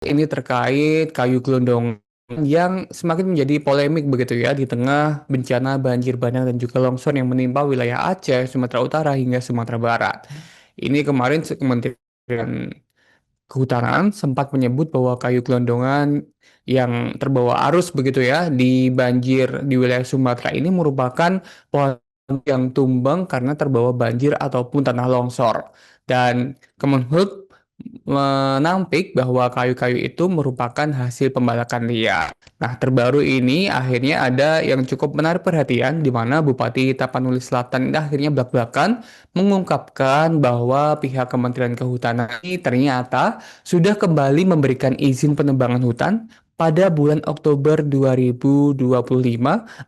Ini terkait kayu gelondongan yang semakin menjadi polemik begitu ya di tengah bencana banjir bandang dan juga longsor yang menimpa wilayah Aceh, Sumatera Utara hingga Sumatera Barat. Ini kemarin Kementerian Kehutanan sempat menyebut bahwa kayu gelondongan yang terbawa arus begitu ya di banjir di wilayah Sumatera ini merupakan pohon yang tumbang karena terbawa banjir ataupun tanah longsor. Dan Kemenhub menampik bahwa kayu-kayu itu merupakan hasil pembalakan liar. Nah, terbaru ini akhirnya ada yang cukup menarik perhatian di mana Bupati Tapanuli Selatan ini akhirnya belak-belakan mengungkapkan bahwa pihak Kementerian Kehutanan ini ternyata sudah kembali memberikan izin penebangan hutan pada bulan Oktober 2025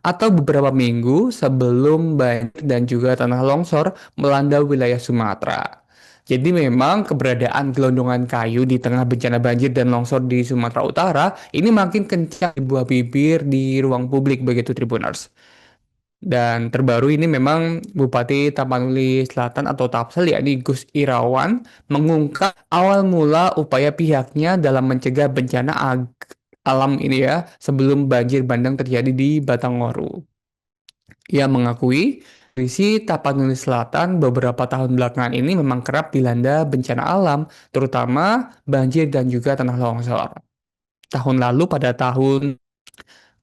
atau beberapa minggu sebelum banjir dan juga tanah longsor melanda wilayah Sumatera. Jadi memang keberadaan gelondongan kayu di tengah bencana banjir dan longsor di Sumatera Utara ini makin kencang di buah bibir di ruang publik begitu Tribuners. Dan terbaru ini memang Bupati Tapanuli Selatan atau Tapsel yakni Gus Irawan mengungkap awal mula upaya pihaknya dalam mencegah bencana alam ini ya sebelum banjir bandang terjadi di Batangoru. Ia mengakui kondisi Tapanuli Selatan beberapa tahun belakangan ini memang kerap dilanda bencana alam, terutama banjir dan juga tanah longsor. Tahun lalu pada tahun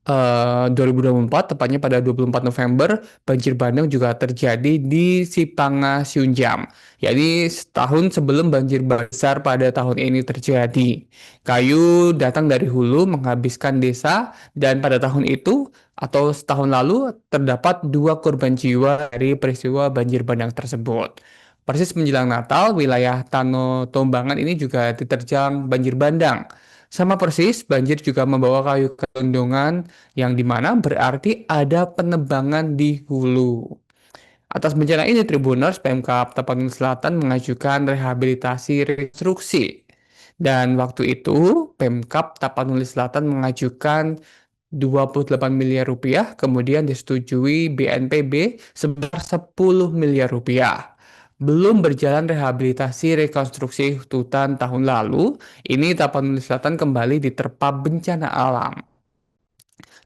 2024, tepatnya pada 24 November, banjir bandang juga terjadi di Sipanga Siunjam. Jadi setahun sebelum banjir besar pada tahun ini terjadi. Kayu datang dari hulu menghabiskan desa dan pada tahun itu atau setahun lalu terdapat 2 korban jiwa dari peristiwa banjir bandang tersebut. Persis menjelang Natal, wilayah Tano Tombangan ini juga diterjang banjir bandang. Sama persis, banjir juga membawa kayu gelondongan yang dimana berarti ada penebangan di hulu. Atas bencana ini, Tribuners Pemkab Tapanuli Selatan mengajukan rehabilitasi rekonstruksi. Dan waktu itu, Pemkab Tapanuli Selatan mengajukan 28 miliar rupiah, kemudian disetujui BNPB sebesar 10 miliar rupiah. Belum berjalan rehabilitasi rekonstruksi hutan tahun lalu, ini Tapanuli Selatan kembali diterpa bencana alam.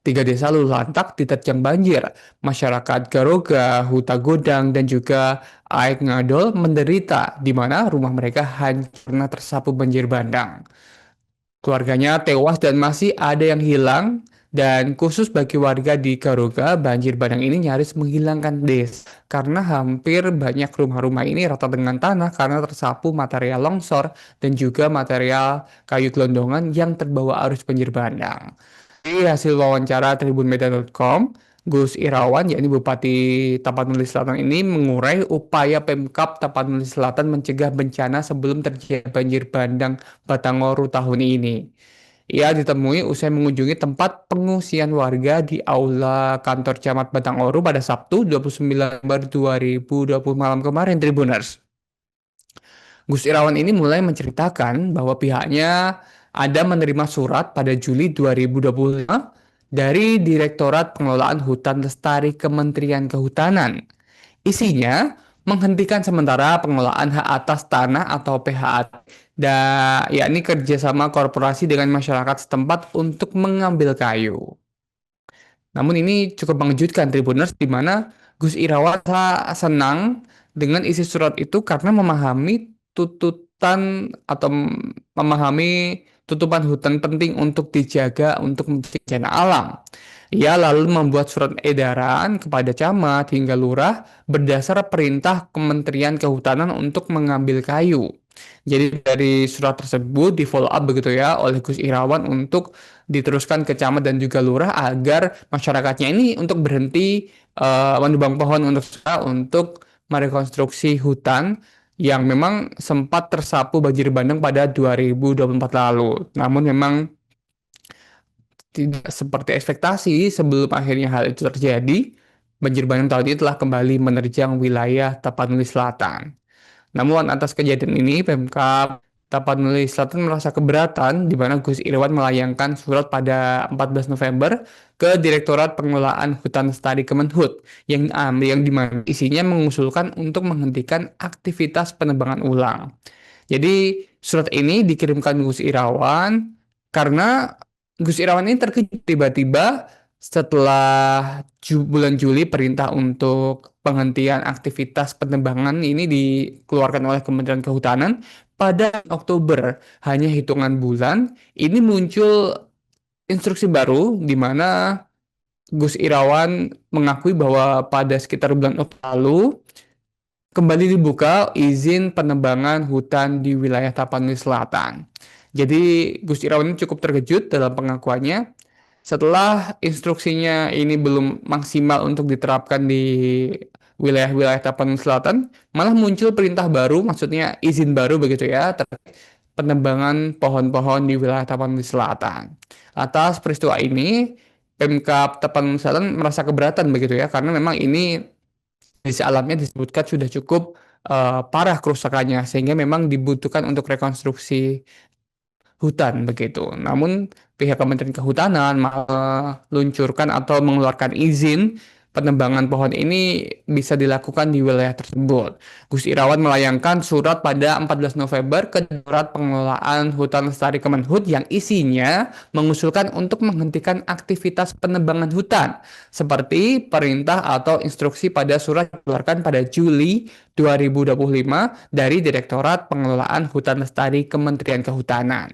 3 desa Lulantak diterjang banjir. Masyarakat Garoga, Huta Godang, dan juga Aek Ngadol menderita di mana rumah mereka hancur karena tersapu banjir bandang. Keluarganya tewas dan masih ada yang hilang. Dan khusus bagi warga di Garoga, banjir bandang ini nyaris menghilangkan desa. Karena hampir banyak rumah-rumah ini rata dengan tanah karena tersapu material longsor dan juga material kayu gelondongan yang terbawa arus banjir bandang. Dari hasil wawancara tribunmedia.com, Gus Irawan, yakni Bupati Tapanuli Selatan ini mengurai upaya Pemkab Tapanuli Selatan mencegah bencana sebelum terjadi banjir bandang Batangoru tahun ini. Ia ditemui usai mengunjungi tempat pengungsian warga di Aula Kantor Camat Batangoru pada Sabtu 29 November 2020 malam kemarin, Tribuners. Gus Irawan ini mulai menceritakan bahwa pihaknya ada menerima surat pada Juli 2025 dari Direktorat Pengelolaan Hutan Lestari Kementerian Kehutanan. Isinya menghentikan sementara pengelolaan hak atas tanah atau PHAT, yakni kerjasama korporasi dengan masyarakat setempat untuk mengambil kayu. Namun ini cukup mengejutkan Tribuners di mana Gus Irawan senang dengan isi surat itu karena memahami tuntutan atau memahami tutupan hutan penting untuk dijaga untuk bencana alam. Ia lalu membuat surat edaran kepada camat hingga lurah berdasar perintah Kementerian Kehutanan untuk mengambil kayu. Jadi dari surat tersebut di follow up begitu ya oleh Gus Irawan untuk diteruskan ke camat dan juga lurah agar masyarakatnya ini untuk berhenti menebang pohon untuk merekonstruksi hutan yang memang sempat tersapu banjir bandang pada 2024 lalu. Namun memang tidak seperti ekspektasi sebelum akhirnya hal itu terjadi, banjir bandang tahun ini telah kembali menerjang wilayah Tapanuli Selatan. Namun atas kejadian ini, Pemkab Tapanuli Selatan merasa keberatan di mana Gus Irwan melayangkan surat pada 14 November ke Direktorat Pengelolaan Hutan Lestari Kemenhut yang di mana isinya mengusulkan untuk menghentikan aktivitas penebangan ulang. Jadi surat ini dikirimkan Gus Irawan karena Gus Irawan ini terkejut tiba-tiba setelah bulan Juli perintah untuk penghentian aktivitas penebangan ini dikeluarkan oleh Kementerian Kehutanan. Pada Oktober, hanya hitungan bulan, ini muncul instruksi baru di mana Gus Irawan mengakui bahwa pada sekitar bulan Oktober lalu kembali dibuka izin penebangan hutan di wilayah Tapanuli Selatan. Jadi Gus Irawan ini cukup terkejut dalam pengakuannya setelah instruksinya ini belum maksimal untuk diterapkan di wilayah-wilayah Tapanuli Selatan, malah muncul perintah baru, maksudnya izin baru begitu ya, terkait penebangan pohon-pohon di wilayah Tapanuli Selatan. Atas peristiwa ini, Pemkab Tapanuli Selatan merasa keberatan begitu ya, karena memang ini kondisi alamnya disebutkan sudah cukup parah kerusakannya sehingga memang dibutuhkan untuk rekonstruksi hutan begitu. Namun pihak Kementerian Kehutanan meluncurkan atau mengeluarkan izin penebangan pohon ini bisa dilakukan di wilayah tersebut. Gus Irawan melayangkan surat pada 14 November ke Direktorat Pengelolaan Hutan Lestari Kemenhut yang isinya mengusulkan untuk menghentikan aktivitas penebangan hutan seperti perintah atau instruksi pada surat dikeluarkan pada Juli 2025 dari Direktorat Pengelolaan Hutan Lestari Kementerian Kehutanan.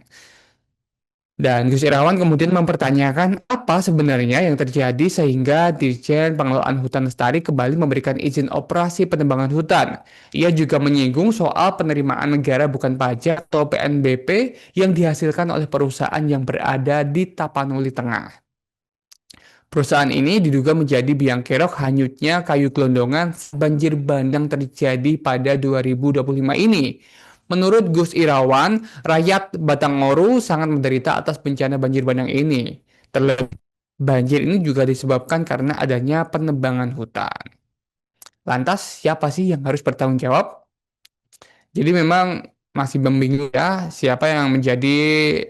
Dan Gus Irawan kemudian mempertanyakan apa sebenarnya yang terjadi sehingga Dirjen Pengelolaan Hutan Lestari kembali memberikan izin operasi penebangan hutan. Ia juga menyinggung soal penerimaan negara bukan pajak atau PNBP yang dihasilkan oleh perusahaan yang berada di Tapanuli Tengah. Perusahaan ini diduga menjadi biang kerok hanyutnya kayu gelondongan banjir bandang terjadi pada 2025 ini. Menurut Gus Irawan, rakyat Batangoru sangat menderita atas bencana banjir bandang ini. Terlebih, banjir ini juga disebabkan karena adanya penebangan hutan. Lantas, siapa sih yang harus bertanggung jawab? Jadi memang masih membingung ya siapa yang menjadi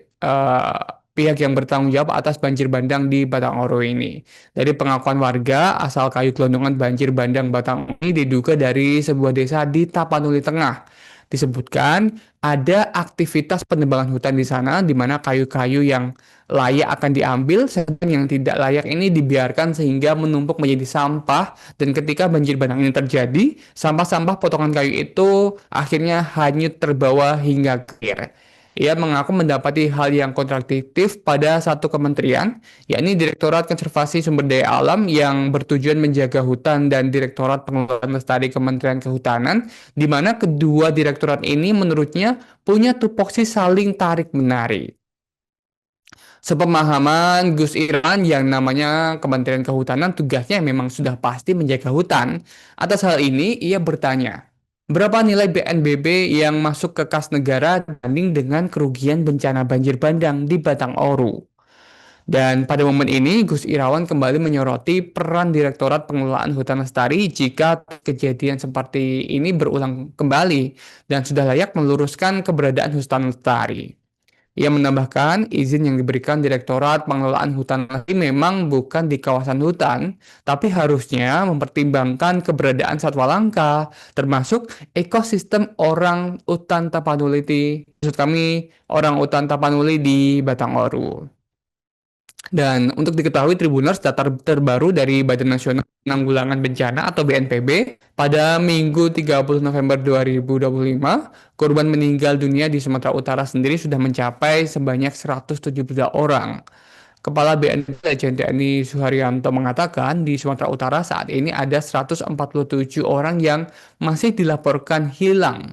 eh, pihak yang bertanggung jawab atas banjir bandang di Batanghoro ini. Dari pengakuan warga, asal kayu gelondongan banjir bandang Batang ini diduga dari sebuah desa di Tapanuli Tengah. Disebutkan ada aktivitas penebangan hutan di sana di mana kayu-kayu yang layak akan diambil, sedang yang tidak layak ini dibiarkan sehingga menumpuk menjadi sampah dan ketika banjir bandang ini terjadi, sampah-sampah potongan kayu itu akhirnya hanyut terbawa hingga ke air. Ia mengaku mendapati hal yang kontradiktif pada satu kementerian, yakni Direktorat Konservasi Sumber Daya Alam yang bertujuan menjaga hutan dan Direktorat Pengelolaan Lestari Kementerian Kehutanan, di mana kedua direktorat ini menurutnya punya tupoksi saling tarik-menarik. Sepemahaman Gus Irawan yang namanya Kementerian Kehutanan tugasnya memang sudah pasti menjaga hutan. Atas hal ini ia bertanya, berapa nilai BNPB yang masuk ke kas negara dibanding dengan kerugian bencana banjir bandang di Batanghoro? Dan pada momen ini Gus Irawan kembali menyoroti peran Direktorat Pengelolaan Hutan Lestari jika kejadian seperti ini berulang kembali dan sudah layak meluruskan keberadaan hutan lestari. Ia menambahkan, izin yang diberikan Direktorat Pengelolaan Hutan Lestari memang bukan di kawasan hutan, tapi harusnya mempertimbangkan keberadaan satwa langka, termasuk ekosistem orang utan Tapanuli, maksud kami orang utan Tapanuli di Batanghoro. Dan untuk diketahui Tribuners, data terbaru dari Badan Nasional Penanggulangan Bencana atau BNPB, pada Minggu 30 November 2025, korban meninggal dunia di Sumatera Utara sendiri sudah mencapai sebanyak 172 orang. Kepala BNPB Lejen TNI Suharyanto mengatakan di Sumatera Utara saat ini ada 147 orang yang masih dilaporkan hilang.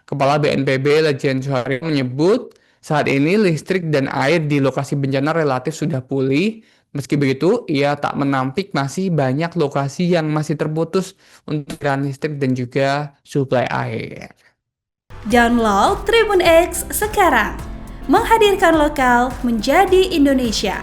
Kepala BNPB Lejen Suharyanto menyebut saat ini listrik dan air di lokasi bencana relatif sudah pulih. Meski begitu, ia tak menampik masih banyak lokasi yang masih terputus untuk aliran listrik dan juga suplai air. Download Tribun X sekarang, menghadirkan lokal menjadi Indonesia.